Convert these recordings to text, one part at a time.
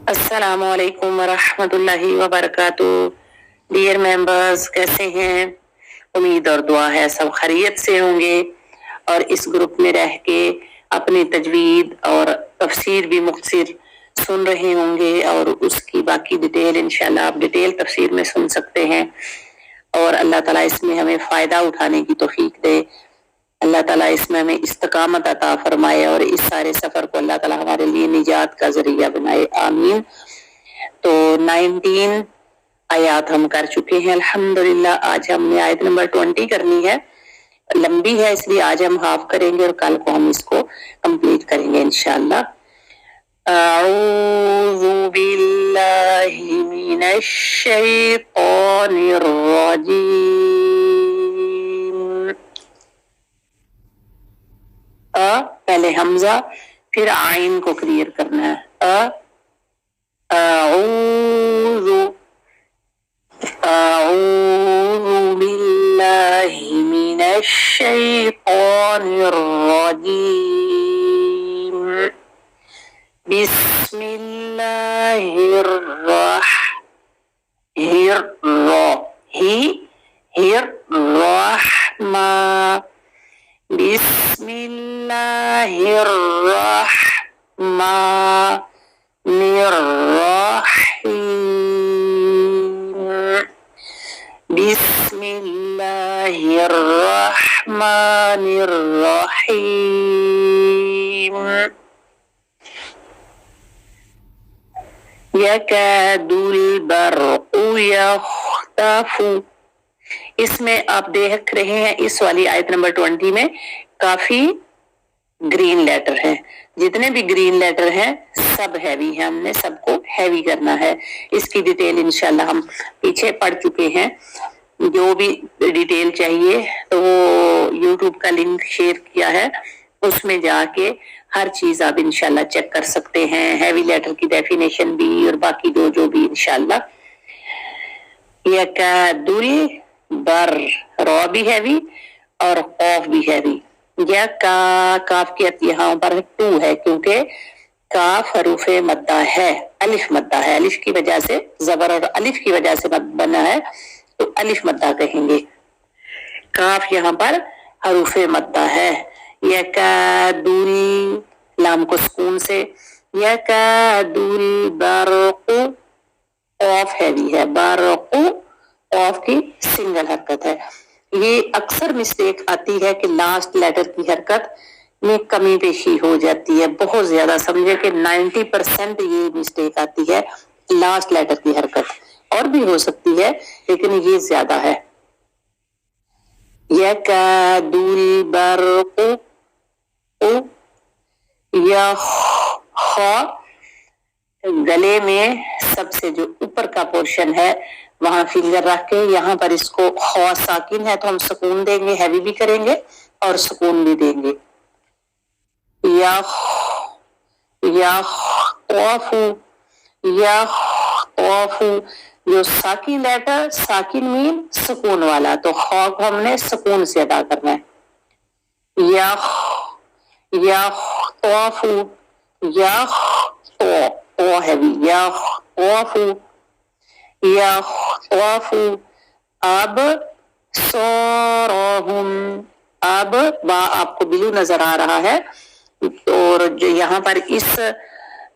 अस्सलाम वालेकुम वरहमतुल्लाहि वबरकातुहू। डियर मेंबर्स, कैसे हैं? उम्मीद और दुआ है सब खैरियत से होंगे और इस ग्रुप में रह के अपनी तजवीद और तफसीर भी मुख्तसर सुन रहे होंगे और उसकी बाकी डिटेल इंशाल्लाह आप डिटेल तफसीर में सुन सकते हैं। और अल्लाह ताला इसमें हमें फ़ायदा उठाने की तौफीक दे। अल्लाह ताला इसमें हमें इस्तकामत अता फरमाए और इस सारे सफ़र को अल्लाह ताला हमारे लिए निजात का ज़रिया बनाए, आमीन। तो 19 आयात हम कर चुके हैं अल्हम्दुलिल्लाह। आज हमने आयत नंबर 20 करनी है, लंबी है इसलिए आज हम हाफ करेंगे और कल को हम इसको कंप्लीट करेंगे इंशाअल्लाह। अऊज़ु बिल्लाहि मिनश शैतानिर रजीम। पहले हमजा फिर आइन को क्लियर करना है। अऊज़ु बिल्लाहि मिनश शैतानिर रजीम। बिस्मिल्लाहिर रहमानिर बिस्मिल्लाहिर्रहमानिर्रहीम। यकादुल बर्क़ु यख़्तफ़ु। इसमें आप देख रहे हैं इस वाली आयत नंबर 20 में काफी ग्रीन लेटर है। जितने भी ग्रीन लेटर हैं सब हैवी है, हमने सबको हैवी करना है। इसकी डिटेल इंशाल्लाह हम पीछे पढ़ चुके हैं। जो भी डिटेल चाहिए तो वो यूट्यूब का लिंक शेयर किया है, उसमें जाके हर चीज आप इंशाल्लाह चेक कर सकते हैं। हैवी लेटर की डेफिनेशन भी और बाकी जो भी इंशाल्लाह। यकादुल बर, रॉ भी हैवी और कॉफ भी हैवी। या काफ की यहाँ पर 2 है क्योंकि काफ हरूफ मद्दा है, अलिफ मद्दा है। अलिफ की वजह से जबर और अलिफ की वजह से बना है तो अलिफ मद्दा कहेंगे। काफ यहाँ पर हरूफ मद्दा है। यकादुल, लाम को सुकून से, यकादुल बरक़ु, ऑफ हैवी है, बरक़ु ऑफ की सिंगल हरकत है। ये अक्सर मिस्टेक आती है कि लास्ट लेटर की हरकत में कमी पेशी हो जाती है। बहुत ज्यादा, समझे कि 90% ये मिस्टेक आती है लास्ट लेटर की हरकत। और भी हो सकती है लेकिन ये ज्यादा है। यकादुल बर्क़ु गले में सबसे जो ऊपर का पोर्शन है वहां फिंगर रख के यहाँ पर इसको ख साकिन है तो हम सुकून देंगे, हैवी भी करेंगे और सुकून भी देंगे। जो साकिन लेटर, साकिन मीन सुकून वाला, तो ख को हमने सुकून से अदा करना है। अब सोरहुम, अब बा आपको ब्लू नजर आ रहा है और जो यहाँ पर इस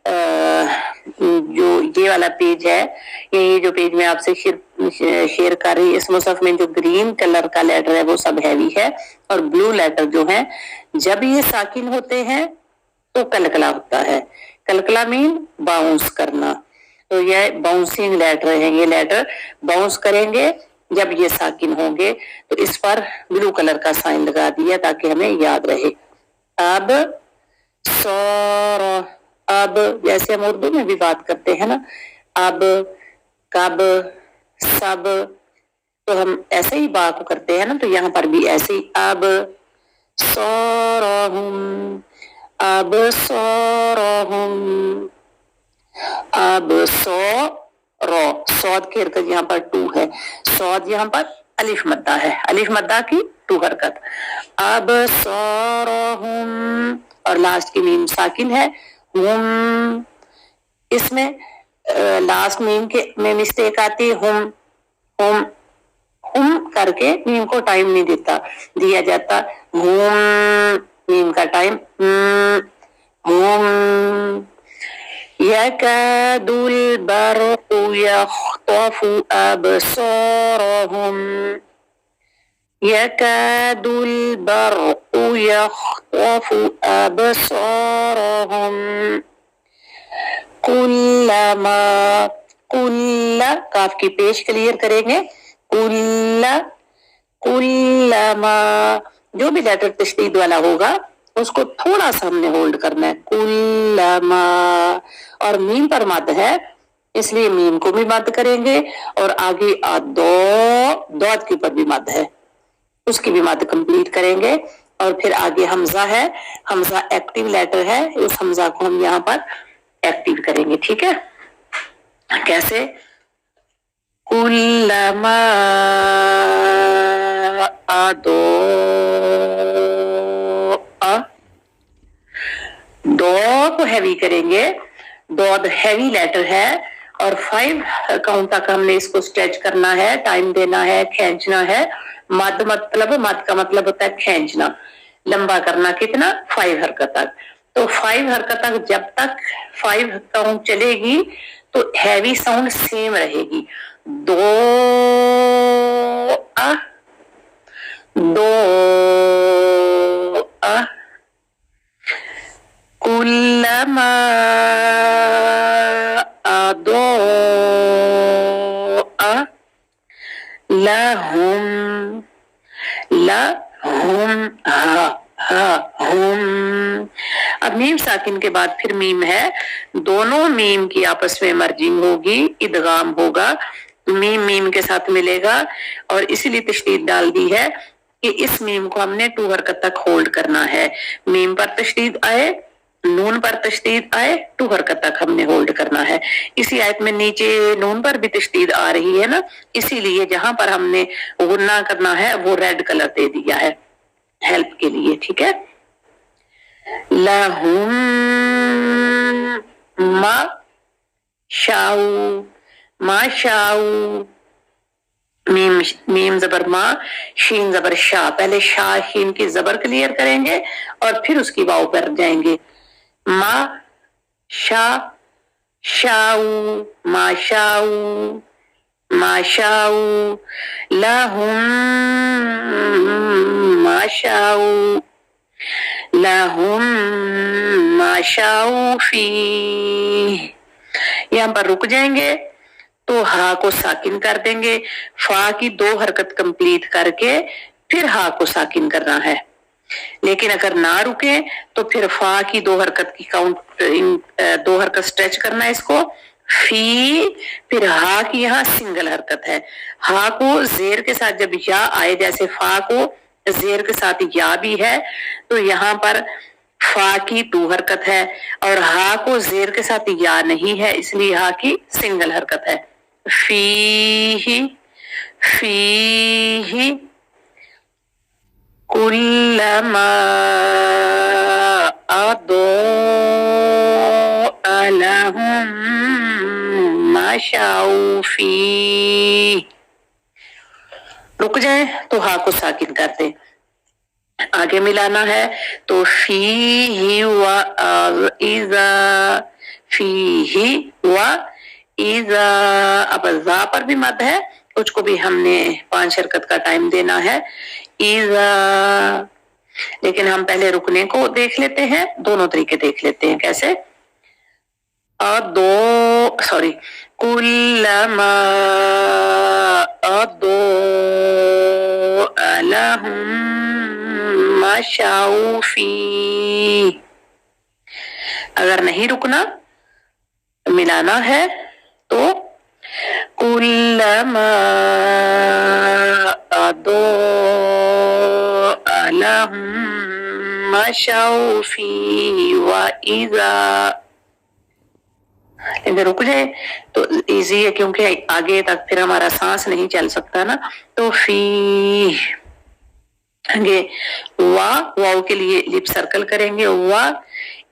जो ये वाला पेज है, ये जो पेज मैं आपसे शेयर कर रही, इस मुसहफ में जो ग्रीन कलर का लेटर है वो सब हैवी है और ब्लू लेटर जो है जब ये साकिन होते हैं तो कलकला होता है। कलकला मीन बाउंस करना, तो ये बाउंसिंग लेटर है। ये लेटर बाउंस करेंगे जब ये साकिन होंगे। तो इस पर ब्लू कलर का साइन लगा दिया ताकि हमें याद रहे। अब सौर, अब जैसे हम उर्दू में भी बात करते हैं ना, अब, कब, सब, तो हम ऐसे ही बात करते हैं ना, तो यहाँ पर भी ऐसे ही। अब सौरहुम, अब सौरहुम, अब सौ रो, सौद की हरकत यहाँ पर 2 है। सौद यहाँ पर अलिफ मद्दा है, अलिफ मद्दा की 2 हरकत। अब सौरहुम और लास्ट की मीम साकिन है। हुम, इसमें लास्ट मीम के में मिस्टेक आती, हम करके मीम को टाइम नहीं दिया जाता, मीम का टाइम यकादुल बरक़ु यख्तफ़ु अबसारहुम, यकादुल बरक़ु यख्तफ़ु अबसारहुम, कुल्लमा, कुल्ला काफ की पेश क्लियर करेंगे, कुल्लमा जो भी लेटर तशदीद वाला होगा उसको थोड़ा सा हमने होल्ड करना है, कुल्लमा, और मीम पर मद है इसलिए मीम को भी मद करेंगे, और आगे दौद के ऊपर भी मद है उसकी भी मद कंप्लीट करेंगे, और फिर आगे हमजा है, हमजा एक्टिव लेटर है, उस हमजा को हम यहाँ पर एक्टिव करेंगे। ठीक है, कैसे? कुल्लमा दो को हैवी करेंगे, दौद हैवी लेटर है और 5 काउंट तक हमने इसको स्ट्रेच करना है, टाइम देना है, खींचना है। मद का मतलब होता है खींचना, लंबा करना, कितना? 5 हरकत तक। तो 5 हरकत तक जब तक 5 काउंट चलेगी तो हैवी साउंड सेम रहेगी, दो कुल्लमा लहुम हम। अब मीम साकिन के बाद फिर मीम है, दोनों मीम की आपस में मर्जिंग होगी, इदगाम होगा, मीम के साथ मिलेगा, और इसीलिए तशदीद डाल दी है कि इस मीम को हमने 2 हरकत तक होल्ड करना है। मीम पर तशदीद आए, नून पर तशदीद आए, 2 हरकत तक हमने होल्ड करना है। इसी आयत में नीचे नून पर भी तशदीद आ रही है ना, इसीलिए जहां पर हमने गुन्ना करना है वो रेड कलर दे दिया है हेल्प के लिए। ठीक है, लहुम माशाऊ, मीम जबर मा, शीन जबर शाह, पहले शाह शीन की जबर क्लियर करेंगे और फिर उसकी वाव पर जाएंगे। मा शाऊ, माशाऊ, लहुम माशाऊ फी। यहां पर रुक जाएंगे तो हा को साकिन कर देंगे, फा की 2 हरकत कंप्लीट करके फिर हा को साकिन करना है। लेकिन अगर ना रुके तो फिर फा की 2 हरकत की काउंट 2 हरकत स्ट्रेच करना है इसको, फी, फिर हा की यहाँ सिंगल हरकत है। हा को जेर के साथ जब या आए, जैसे फा को जेर के साथ या भी है, तो यहाँ पर फा की 2 हरकत है और हा को जेर के साथ या नहीं है, इसलिए हा की सिंगल हरकत है। फीही कुल्लमा लहुम माशाऊ फी। रुक जाए तो हा को साकिन कर दे, आगे मिलाना है तो फीही व इज़ा। अब जा पर भी मद है, उसको भी हमने 5 हरकत का टाइम देना है, इज़ा। लेकिन हम पहले रुकने को देख लेते हैं, दोनों तरीके देख लेते हैं कैसे। कुल्लमा लहुम माशाऊ फी। अगर नहीं रुकना, मिलाना है तो कुल्लमा लहुम माशाऊ फी व इज़ा। लेकिन रुक जाए तो इजी है, क्योंकि आगे तक फिर हमारा सांस नहीं चल सकता ना। तो फी, आगे वाव के लिए लिप सर्कल करेंगे, वा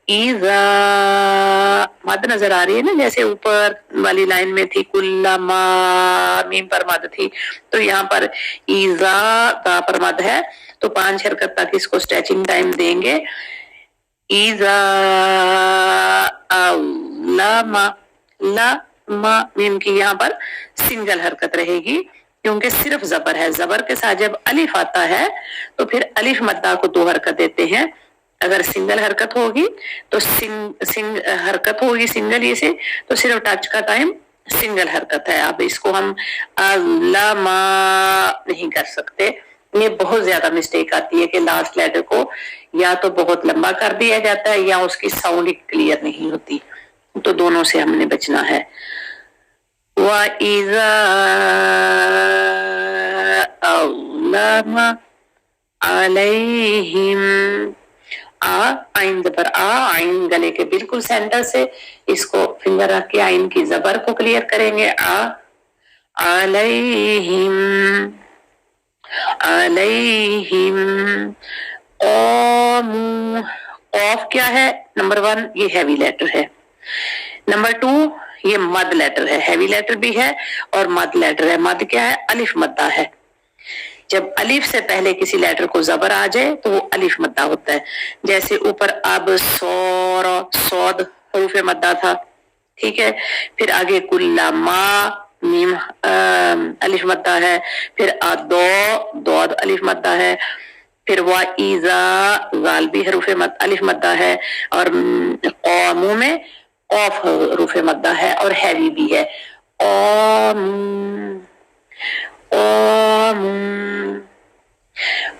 इज़ा मद नजर आ रही है ना, जैसे ऊपर वाली लाइन में थी कुल्लमा मीम पर मद थी, तो यहाँ पर इज़ा ता पर मद है, तो 5 हरकत तक इसको स्ट्रेचिंग टाइम देंगे। इज़ा अल्लमा, लमा मीम की यहाँ पर सिंगल हरकत रहेगी क्योंकि सिर्फ जबर है। जबर के साथ जब अलिफ आता है तो फिर अलिफ मद्दा को 2 हरकत देते हैं। अगर सिंगल हरकत होगी तो हरकत होगी सिंगल ये से, तो सिर्फ टच का टाइम सिंगल हरकत है। अब इसको हम अल्लमा नहीं कर सकते। ये बहुत ज्यादा मिस्टेक आती है कि लास्ट लेटर को या तो बहुत लंबा कर दिया जाता है या उसकी साउंड क्लियर नहीं होती, तो दोनों से हमने बचना है। वइज़ा अल्लमा अलैहिम, आइन जबर आइन गले के बिल्कुल सेंटर से इसको फिंगर रख के आइन की जबर को क्लियर करेंगे। अलैहिम अलैहिम क़ामू, क़ाफ क्या है? नंबर 1 ये हैवी लेटर है, नंबर 2 ये मद लेटर है, हैवी लेटर भी है और मद लेटर है। मद क्या है? अलिफ मद्दा है। जब अलिफ से पहले किसी लेटर को जबर आ जाए तो वो अलिफ मद्दा होता है। जैसे ऊपर अब सौर सौद हरूफ मद्दा था, ठीक है। फिर आगे कुल्लमा मीम अलिफ मद्दा है, फिर अदो दौद अलिफ मद्दा है, फिर वइज़ा ज़ाल भी हरूफ अलिफ मद्दा है, और क़ामू में क़ाफ हरूफ मद्दा है और हैवी भी है।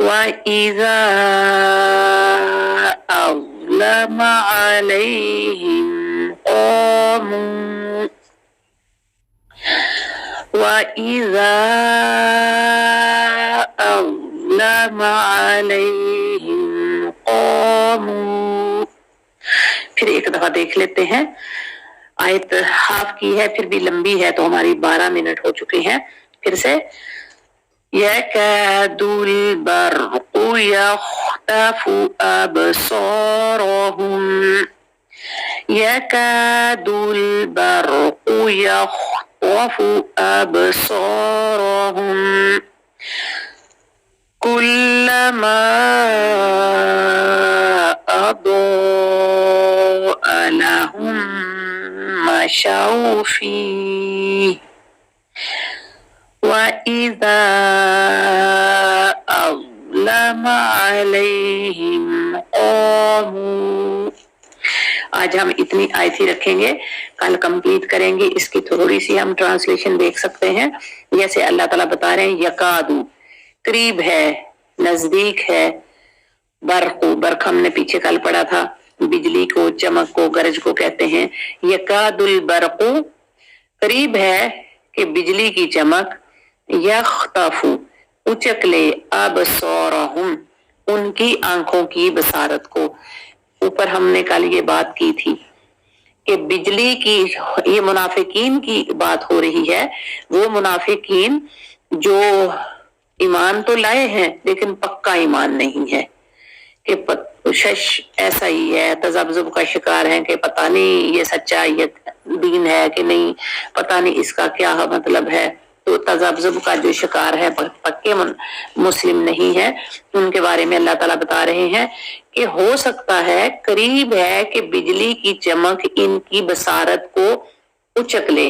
वइज़ा अज़लमा अलैहिम क़ामू, वइज़ा अज़लमा अलैहिम क़ामू। फिर एक दफा देख लेते हैं। आयत हाफ की है फिर भी लंबी है, तो हमारी 12 मिनट हो चुके हैं। फिर से यकादुल बर्क़ु यख़्तफ़ु अबसारहुम, यकादुल बर्क़ु यख़्तफ़ु अबसारहुम कुल्लमा अضاء लहुम मशौ फ़ीह वइज़ा अज़लमा अलैहिम क़ामू। आज हम इतनी आयत ही रखेंगे, कल कंप्लीट करेंगे। इसकी थोड़ी सी हम ट्रांसलेशन देख सकते हैं। जैसे अल्लाह ताला बता रहे हैं यकादू करीब है, नजदीक है, बर्क़ु बर्क़ हमने पीछे कल पढ़ा था, बिजली को चमक को गरज को कहते हैं। यकादुल बर्क़ु करीब है कि बिजली की चमक, यख़्तफ़ु उचक ले, अबसारहुम उनकी आंखों की बसारत को। ऊपर हमने कल ये बात की थी कि बिजली की, ये मुनाफिकीन की बात हो रही है। वो मुनाफिकीन जो ईमान तो लाए हैं लेकिन पक्का ईमान नहीं है, कि शश ऐसा ही है, तज़ब्ज़ुब का शिकार है कि पता नहीं ये सच्चा ये दीन है कि नहीं, पता नहीं इसका क्या मतलब है। तो तज़ब्ज़ुब का जो शिकार है, पक्के मुस्लिम नहीं है, उनके बारे में अल्लाह ताला बता रहे हैं कि हो सकता है, करीब है कि बिजली की चमक इनकी बसारत को उचक ले।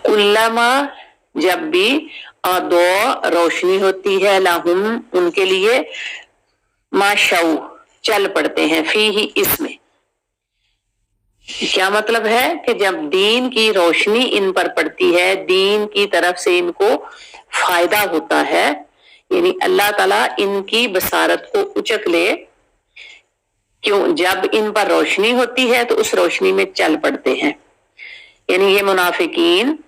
कुल्लमा जब भी अदो रोशनी होती है, लहुम उनके लिए, माशौ चल पड़ते हैं, फी ही इसमें। क्या मतलब है कि जब दीन की रोशनी इन पर पड़ती है, दीन की तरफ से इनको फायदा होता है, यानी अल्लाह ताला इनकी बसारत को उचक ले। क्यों? जब इन पर रोशनी होती है तो उस रोशनी में चल पड़ते हैं। यानी ये मुनाफिकीन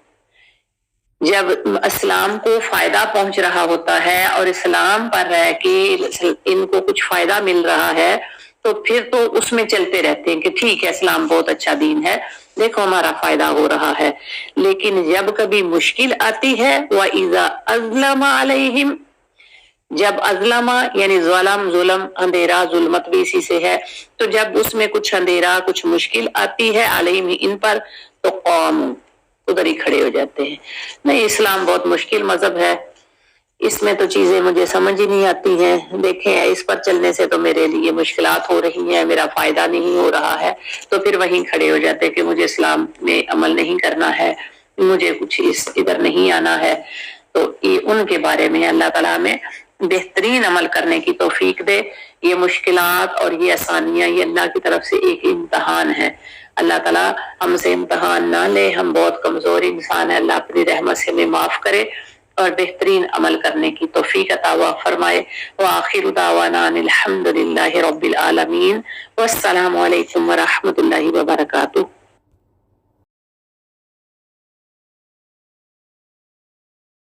जब इस्लाम को फायदा पहुंच रहा होता है और इस्लाम पर रह के इनको कुछ फायदा मिल रहा है, तो फिर तो उसमें चलते रहते हैं कि ठीक है इस्लाम बहुत अच्छा दीन है, देखो हमारा फायदा हो रहा है। लेकिन जब कभी मुश्किल आती है, वइज़ा अज़लमा अलैहिम, جب ازلما یعنی ظلم اندھیرا، ظلمت بھی اسی سے ہے، تو جب اس میں کچھ اندھیرا کچھ مشکل آتی ہے علیہم ان پر، تو قوم ادھر ہی کھڑے ہو جاتے ہیں۔ نہیں، اسلام بہت مشکل مذہب ہے، اس میں تو چیزیں مجھے سمجھ ہی نہیں آتی ہیں، دیکھیں اس پر چلنے سے تو میرے لیے مشکلات ہو رہی ہیں، میرا فائدہ نہیں ہو رہا ہے، تو پھر وہیں کھڑے ہو جاتے کہ مجھے اسلام میں عمل نہیں کرنا ہے، مجھے کچھ ادھر نہیں آنا ہے۔ تو یہ ان کے بارے میں اللہ تعالیٰ میں بہترین عمل کرنے کی توفیق دے۔ یہ مشکلات اور یہ آسانیاں یہ اللہ کی طرف سے ایک امتحان ہے۔ اللہ تعالیٰ ہم سے امتحان نہ لے، ہم بہت کمزور انسان ہیں، اللہ اپنی رحمت سے ہمیں معاف کرے اور بہترین عمل کرنے کی توفیق عطا فرمائے۔ وآخر دعوانا ان الحمد للہ رب العالمین، والسلام علیکم ورحمۃ اللہ وبرکاتہ۔